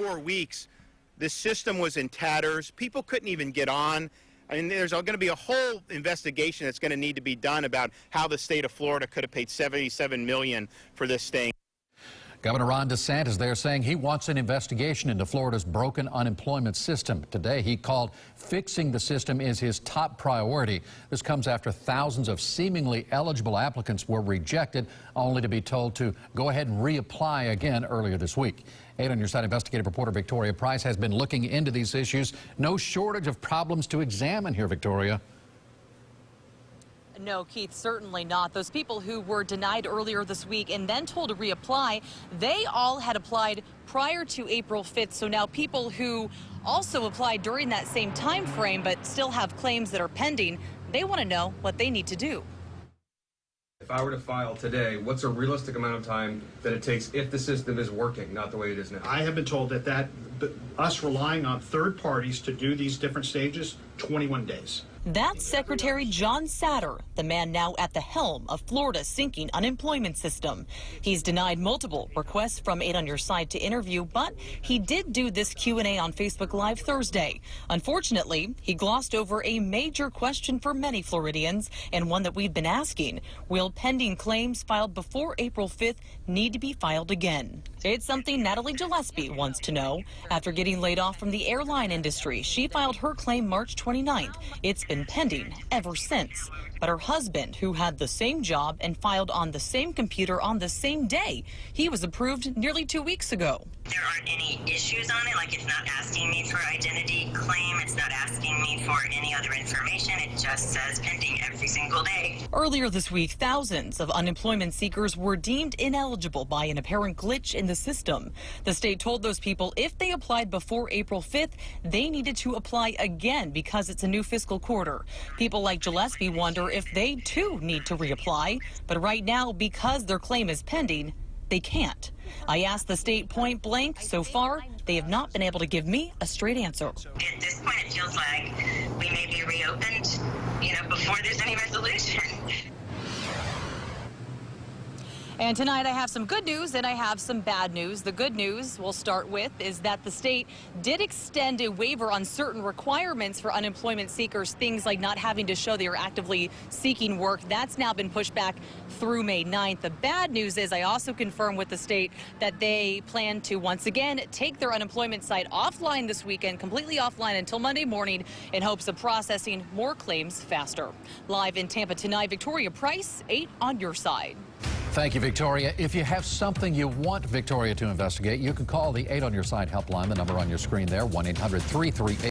4 weeks, this system was in tatters. People couldn't even get on. I mean, there's going to be a whole investigation that's going to need to be done about how the state of Florida could have paid $77 million for this thing. Governor Ron DeSantis there saying he wants an investigation into Florida's broken unemployment system. Today, he called fixing the system is his top priority. This comes after thousands of seemingly eligible applicants were rejected, only to be told to go ahead and reapply again earlier this week. 8 on Your Side investigative reporter Victoria Price has been looking into these issues. No shortage of problems to examine here, Victoria. No, Keith, certainly not. Those people who were denied earlier this week and then told to reapply, they all had applied prior to April 5th. So now people who also applied during that same time frame but still have claims that are pending, they want to know what they need to do. If I were to file today, what's a realistic amount of time that it takes if the system is working, not the way it is now? I have been told that us relying on third parties to do these different stages, 21 days. That's Secretary John Satter, the man now at the helm of Florida's sinking unemployment system. He's denied multiple requests from 8 on Your Side to interview, but he did do this Q&A on Facebook Live Thursday. Unfortunately, he glossed over a major question for many Floridians, and one that we've been asking. Will pending claims filed before April 5th need to be filed again? It's something Natalie Gillespie wants to know. After getting laid off from the airline industry, she filed her claim March 29th. It's been pending ever since. But her husband, who had the same job and filed on the same computer on the same day, he was approved nearly 2 weeks ago. There aren't any issues on it, like it's not asking me for identity claim, it's not asking me for any other information, it just says pending every single day. Earlier this week, thousands of unemployment seekers were deemed ineligible by an apparent glitch in the system. The state told those people if they applied before April 5th, they needed to apply again because it's a new fiscal quarter. People like Gillespie wonder if they too need to reapply, but right now, because their claim is pending, they can't. I asked the state point blank. So far, they have not been able to give me a straight answer. At this point, it feels like we may be reopened, before there's any resolution. And tonight I have some good news and I have some bad news. The good news we'll start with is that the state did extend a waiver on certain requirements for unemployment seekers, things like not having to show they are actively seeking work. That's now been pushed back through May 9th. The bad news is I also confirmed with the state that they plan to once again take their unemployment site offline this weekend, completely offline until Monday morning, in hopes of processing more claims faster. Live in Tampa tonight, Victoria Price, 8 on Your Side. Thank you, Victoria. If you have something you want Victoria to investigate, you can call the 8 on Your Side helpline, the number on your screen there, 1-800-338